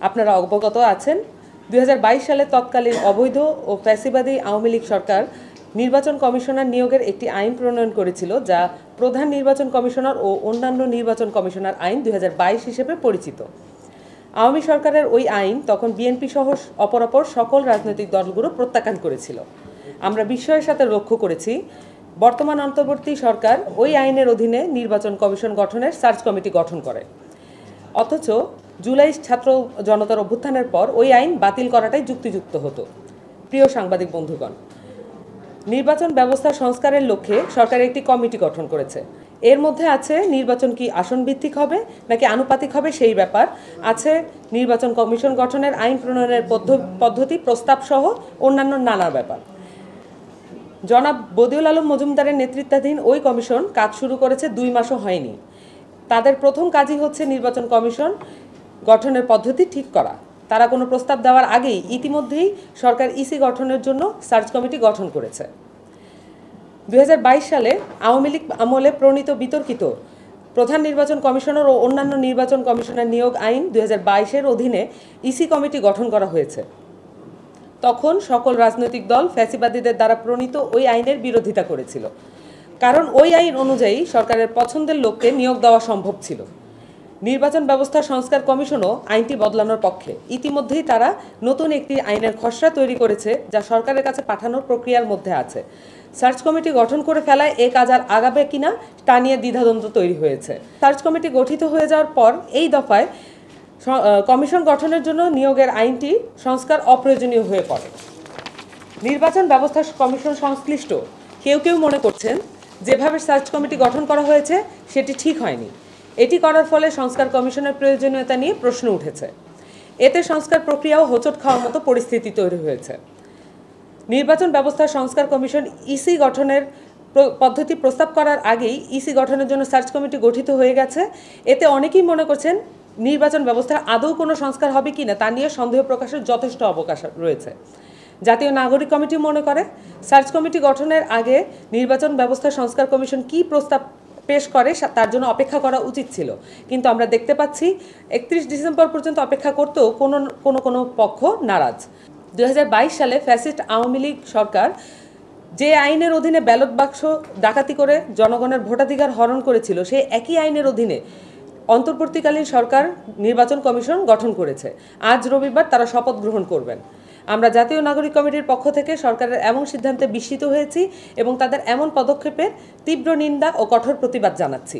আপনারা অবগত আছেন 2022 সালে তৎকালীন অবৈধ ও ফ্যাসিবাদী আওয়ামী লীগ সরকার নির্বাচন কমিশনার নিয়োগের একটি আইন প্রণয়ন করেছিল, যা প্রধান নির্বাচন কমিশনার ও অন্যান্য নির্বাচন কমিশনার আইন 2022 হিসেবে পরিচিত। আওয়ামী সরকারের ওই আইন তখন বিএনপি সহ অপরাপর সকল রাজনৈতিক দলগুলো প্রত্যাখ্যান করেছিল। আমরা বিস্ময়ের সাথে লক্ষ্য করেছি বর্তমান অন্তর্বর্তী সরকার ওই আইনের অধীনে নির্বাচন কমিশন গঠনের সার্চ কমিটি গঠন করে, অথচ জুলাই ছাত্র জনতার অভ্যুত্থানের পর ওই আইন বাতিল করাটাই যুক্তিযুক্ত হতো। প্রিয় সাংবাদিক বন্ধুগণ, নির্বাচন ব্যবস্থা সংস্কারের লক্ষ্যে সরকার একটি কমিটি গঠন করেছে। এর মধ্যে আছে নির্বাচন কি আসন ভিত্তিক হবে নাকি আনুপাতিক হবে সেই ব্যাপার, আছে নির্বাচন কমিশন গঠনের আইন প্রণয়নের পদ্ধতি প্রস্তাব সহ অন্যান্য নানা ব্যাপার। জনাব বদিউল আলম মজুমদারের নেতৃত্বাধীন ওই কমিশন কাজ শুরু করেছে 2 মাসও হয়নি। তাদের প্রথম কাজই হচ্ছে নির্বাচন কমিশন গঠনের পদ্ধতি ঠিক করা। তারা কোনো প্রস্তাব দেওয়ার আগেই ইতিমধ্যেই সরকার ইসি গঠনের জন্য সার্চ কমিটি গঠন করেছে। 2022 সালে আওয়ামী লীগ আমলে প্রণীত বিতর্কিত প্রধান নির্বাচন কমিশনার ও অন্যান্য নির্বাচন কমিশনার নিয়োগ আইন 2022-এর অধীনে ইসি কমিটি গঠন করা হয়েছে। তখন সকল রাজনৈতিক দল ফ্যাসিবাদীদের দ্বারা প্রণীত ওই আইনের বিরোধিতা করেছিল, কারণ ওই আইন অনুযায়ী সরকারের পছন্দের লোককে নিয়োগ দেওয়া সম্ভব ছিল। নির্বাচন ব্যবস্থা সংস্কার কমিশনও আইনটি বদলানোর পক্ষে। ইতিমধ্যেই তারা নতুন একটি আইনের খসড়া তৈরি করেছে, যা সরকারের কাছে পাঠানোর প্রক্রিয়ার মধ্যে আছে। সার্চ কমিটি গঠন করে ফেলায় এ কাজ আর আগাবে কিনা তা নিয়ে দ্বিধাদ্বন্দ্ব তৈরি হয়েছে। সার্চ কমিটি গঠিত হয়ে যাওয়ার পর এই দফায় কমিশন গঠনের জন্য নিয়োগের আইনটি সংস্কার অপ্রয়োজনীয় হয়ে পড়ে। নির্বাচন ব্যবস্থা কমিশন সংশ্লিষ্ট কেউ মনে করছেন যেভাবে সার্চ কমিটি গঠন করা হয়েছে সেটি ঠিক হয়নি। এটি করার ফলে সংস্কার কমিশনের প্রয়োজনীয়তা নিয়ে প্রশ্ন উঠেছে। এতে সংস্কার প্রক্রিয়াও হোঁচট খাওয়ার মতো পরিস্থিতি তৈরি হয়েছে। নির্বাচন ব্যবস্থা সংস্কার কমিশন ইসি গঠনের পদ্ধতি প্রস্তাব করার আগেই ইসি গঠনের জন্য সার্চ কমিটি গঠিত হয়ে গেছে। এতে অনেকেই মনে করছেন নির্বাচন ব্যবস্থার আদৌ কোনো সংস্কার হবে কি না তা নিয়ে সন্দেহ প্রকাশের যথেষ্ট অবকাশ রয়েছে। জাতীয় নাগরিক কমিটি মনে করে সার্চ কমিটি গঠনের আগে নির্বাচন ব্যবস্থা সংস্কার কমিশন কী প্রস্তাব পেশ করে তার জন্য অপেক্ষা করা উচিত ছিল, কিন্তু আমরা দেখতে পাচ্ছি 31 ডিসেম্বর পর্যন্ত অপেক্ষা করতেও কোনো পক্ষ নারাজ। 2022 সালে ফ্যাসিস্ট আওয়ামী লীগ সরকার যে আইনের অধীনে ব্যালট বাক্স ডাকাতি করে জনগণের ভোটাধিকার হরণ করেছিল, সেই একই আইনের অধীনে অন্তর্বর্তীকালীন সরকার নির্বাচন কমিশন গঠন করেছে। আজ রবিবার তারা শপথ গ্রহণ করবেন। আমরা জাতীয় নাগরিক কমিটির পক্ষ থেকে সরকারের এমন সিদ্ধান্তে বিস্মিত হয়েছি এবং তাদের এমন পদক্ষেপের তীব্র নিন্দা ও কঠোর প্রতিবাদ জানাচ্ছি।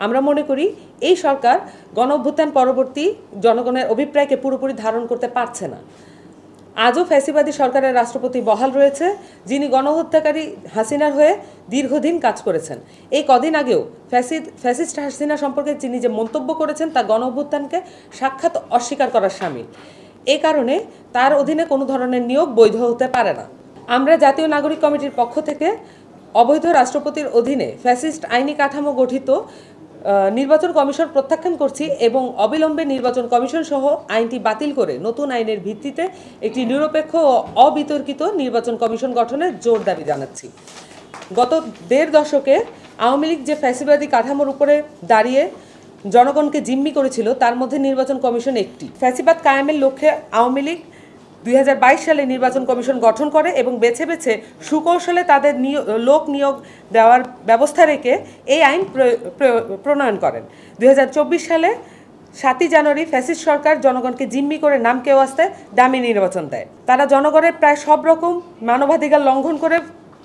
আমরা মনে করি এই সরকার গণঅভ্যুত্থান পরবর্তী জনগণের অভিপ্রায়কে পুরোপুরি ধারণ করতে পারছে না। আজও ফ্যাসিবাদী সরকারের রাষ্ট্রপতি বহাল রয়েছে, যিনি গণহত্যাকারী হাসিনার হয়ে দীর্ঘদিন কাজ করেছেন। এই কদিন আগেও ফ্যাসিস্ট হাসিনা সম্পর্কে তিনি যে মন্তব্য করেছেন তা গণঅভ্যুত্থানকে সাক্ষাৎ অস্বীকার করার শামিল। এই কারণে তার অধীনে কোনো ধরনের নিয়োগ বৈধ হতে পারে না। আমরা জাতীয় নাগরিক কমিটির পক্ষ থেকে অবৈধ রাষ্ট্রপতির অধীনে ফ্যাসিস্ট আইনি কাঠামো গঠিত নির্বাচন কমিশন প্রত্যাখ্যান করছি এবং অবিলম্বে নির্বাচন কমিশন সহ আইনটি বাতিল করে নতুন আইনের ভিত্তিতে একটি নিরপেক্ষ ও অবিতর্কিত নির্বাচন কমিশন গঠনের জোর দাবি জানাচ্ছি। গত 1.5 দশকে আওয়ামী লীগ যে ফ্যাসিবাদী কাঠামোর উপরে দাঁড়িয়ে জনগণকে জিম্মি করেছিল, তার মধ্যে নির্বাচন কমিশন একটি। ফ্যাসিবাদ কায়েমের লক্ষ্যে আওয়ামী লীগ 2022 সালে নির্বাচন কমিশন গঠন করে এবং বেছে বেছে সুকৌশলে তাদের লোক নিয়োগ দেওয়ার ব্যবস্থা রেখে এই আইন প্রণয়ন করেন। 2024 সালে 7ই জানুয়ারি ফ্যাসিস্ট সরকার জনগণকে জিম্মি করে নাম কেওয়াস্তায় দামি নির্বাচন দেয়। তারা জনগণের প্রায় সব রকম মানবাধিকার লঙ্ঘন করে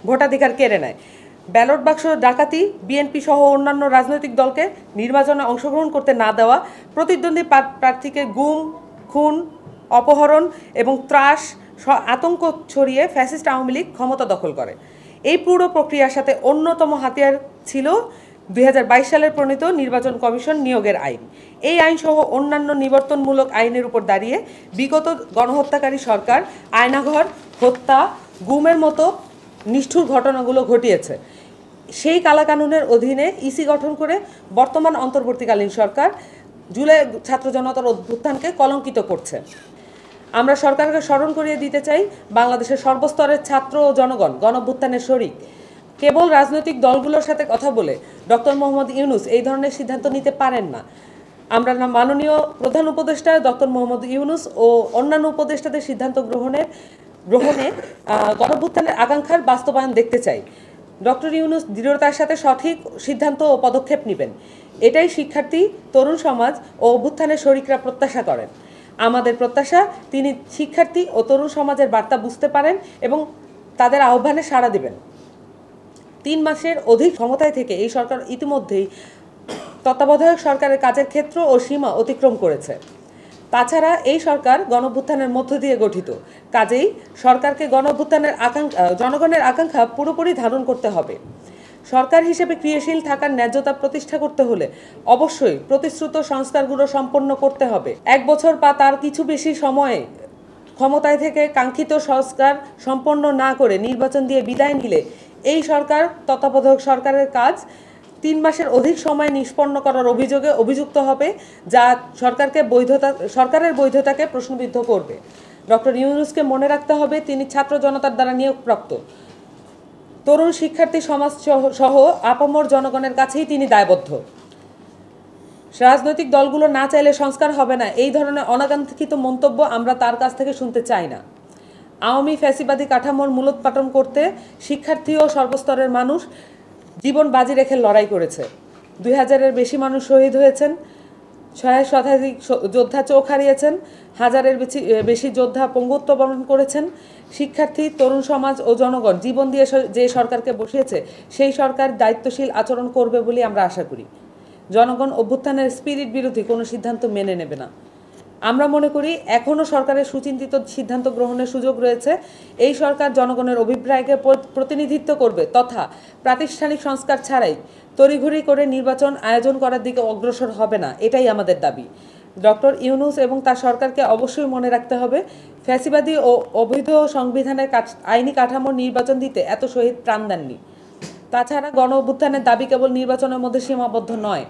ভোটাধিকার কেড়ে নেয়। ব্যালট বাক্স ডাকাতি, বিএনপি সহ অন্যান্য রাজনৈতিক দলকে নির্বাচনে অংশগ্রহণ করতে না দেওয়া, প্রতিদ্বন্দ্বী প্রার্থীকে গুম, খুন, অপহরণ এবং ত্রাস আতঙ্ক ছড়িয়ে ফ্যাসিস্ট আওয়ামী লীগ ক্ষমতা দখল করে। এই পুরো প্রক্রিয়ার সাথে অন্যতম হাতিয়ার ছিল 2022 সালের প্রণীত নির্বাচন কমিশন নিয়োগের আইন। এই আইন সহ অন্যান্য নিবর্তনমূলক আইনের উপর দাঁড়িয়ে বিগত গণহত্যাকারী সরকার আয়নাঘর, হত্যা, গুমের মতো নিষ্ঠুর ঘটনাগুলো ঘটিয়েছে। সেই কালাকানুনের অধীনে ইসি গঠন করে বর্তমান অন্তর্বর্তীকালীন সরকার জুলাই ছাত্র জনতার অভ্যুত্থানকে কলঙ্কিত করছে। আমরা সরকারকে স্মরণ করিয়ে দিতে চাই, বাংলাদেশের সর্বস্তরের ছাত্র ও জনগণ গণঅভ্যুত্থানের শরিক। কেবল রাজনৈতিক দলগুলোর সাথে কথা বলে ডক্টর মোহাম্মদ ইউনূস এই ধরনের সিদ্ধান্ত নিতে পারেন না। আমরা মাননীয় প্রধান উপদেষ্টা ডক্টর মোহাম্মদ ইউনূস ও অন্যান্য উপদেষ্টাদের সিদ্ধান্ত গ্রহণে গণঅভ্যুত্থানের আকাঙ্ক্ষার বাস্তবায়ন দেখতে চাই। ডক্টর ইউনূস দৃঢ়তার সাথে সঠিক সিদ্ধান্ত ও পদক্ষেপ নেবেন, এটাই শিক্ষার্থী, তরুণ সমাজ ও অভ্যুত্থানের শরিকরা প্রত্যাশা করেন। আমাদের প্রত্যাশা তিনি শিক্ষার্থী ও তরুণ সমাজের বার্তা বুঝতে পারেন এবং তাদের আহ্বানে সাড়া দেবেন। 3 মাসের অধিক ক্ষমতায় থেকে এই সরকার ইতিমধ্যেই তত্ত্বাবধায়ক সরকারের কাজের ক্ষেত্র ও সীমা অতিক্রম করেছে। তাছাড়া এই সরকার গণঅভ্যুত্থানের মধ্য দিয়ে গঠিত, কাজেই সরকারকে গণঅভ্যুত্থানের জনগণের আকাঙ্ক্ষা পুরোপুরি ধারণ করতে হবে। সরকার হিসেবে ক্রিয়াশীল থাকার ন্যায্যতা প্রতিষ্ঠা করতে হলে অবশ্যই প্রতিশ্রুত সংস্কারগুলো সম্পন্ন করতে হবে। 1 বছর বা তার কিছু বেশি সময়ে ক্ষমতায় থেকে কাঙ্ক্ষিত সংস্কার সম্পন্ন না করে নির্বাচন দিয়ে বিদায় নিলে এই সরকার তত্ত্বাবধায়ক সরকারের কাজ 3 মাসের অধিক সময় নিষ্পন্ন করার অভিযোগে অভিযুক্ত হবে, যা সরকারের বৈধতাকে প্রশ্নবিদ্ধ করবে। ডক্টর ইউনূসকে মনে রাখতে হবে তিনি ছাত্র জনতার দ্বারা নিয়োগপ্রাপ্ত। তরুণ শিক্ষার্থী সমাজ সহ আপামর জনগণের কাছেই তিনি দায়বদ্ধ। রাজনৈতিক দলগুলো না চাইলে সংস্কার হবে না, এই ধরনের অনাকাঙ্ক্ষিত মন্তব্য আমরা তার কাছ থেকে শুনতে চাই না। আওয়ামী ফ্যাসিবাদী কাঠামোর মূলোৎপাটন করতে শিক্ষার্থী ও সর্বস্তরের মানুষ জীবন বাজি রেখে লড়াই করেছে। 2000-এর বেশি মানুষ শহীদ হয়েছেন, 6 শতাধিক যোদ্ধা চোখ হারিয়েছেন, 1000-এর বেশি যোদ্ধা পঙ্গুত্ব বরণ করেছেন। শিক্ষার্থী, তরুণ সমাজ ও জনগণ জীবন দিয়ে যে সরকারকে বসিয়েছে সেই সরকার দায়িত্বশীল আচরণ করবে বলে আমরা আশা করি। জনগণ অভ্যুত্থানের স্পিরিট বিরোধী কোনো সিদ্ধান্ত মেনে নেবে না। আমরা মনে করি এখনও সরকারের সুচিন্তিত সিদ্ধান্ত গ্রহণের সুযোগ রয়েছে। এই সরকার জনগণের অভিপ্রায়কে প্রতিনিধিত্ব করবে তথা প্রাতিষ্ঠানিক সংস্কার ছাড়াই তড়িঘড়ি করে নির্বাচন আয়োজন করার দিকে অগ্রসর হবে না, এটাই আমাদের দাবি। ডক্টর ইউনূস এবং তার সরকারকে অবশ্যই মনে রাখতে হবে ফ্যাসিবাদী ও অবৈধ সংবিধানের আইনি কাঠামোর নির্বাচন দিতে এত শহীদ প্রাণ দেননি। তাছাড়া গণ অভ্যুত্থানের দাবি কেবল নির্বাচনের মধ্যে সীমাবদ্ধ নয়।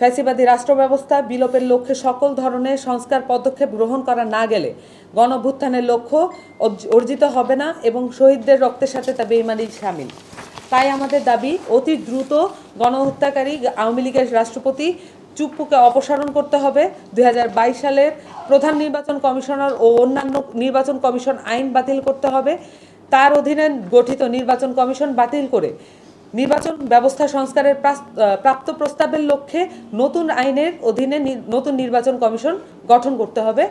ফ্যাসিবাদী রাষ্ট্র ব্যবস্থা বিলোপের লক্ষ্যে সকল ধরনের সংস্কার পদক্ষেপ গ্রহণ করা না গেলে গণ অভ্যুত্থানের লক্ষ্য অর্জিত হবে না এবং শহীদদের রক্তের সাথে তা বেইমানি শামিল। তাই আমাদের দাবি অতি দ্রুত গণহত্যাকারী আওয়ামী লীগের রাষ্ট্রপতি চুপ্পুকে অপসারণ করতে হবে। 2022 সালের প্রধান নির্বাচন কমিশনার ও অন্যান্য নির্বাচন কমিশন আইন বাতিল করতে হবে। তার অধীনে গঠিত নির্বাচন কমিশন বাতিল করে নির্বাচন ব্যবস্থা সংস্কারের প্রাপ্ত প্রস্তাবের লক্ষ্যে নতুন আইনের অধীনে নতুন নির্বাচন কমিশন গঠন করতে হবে।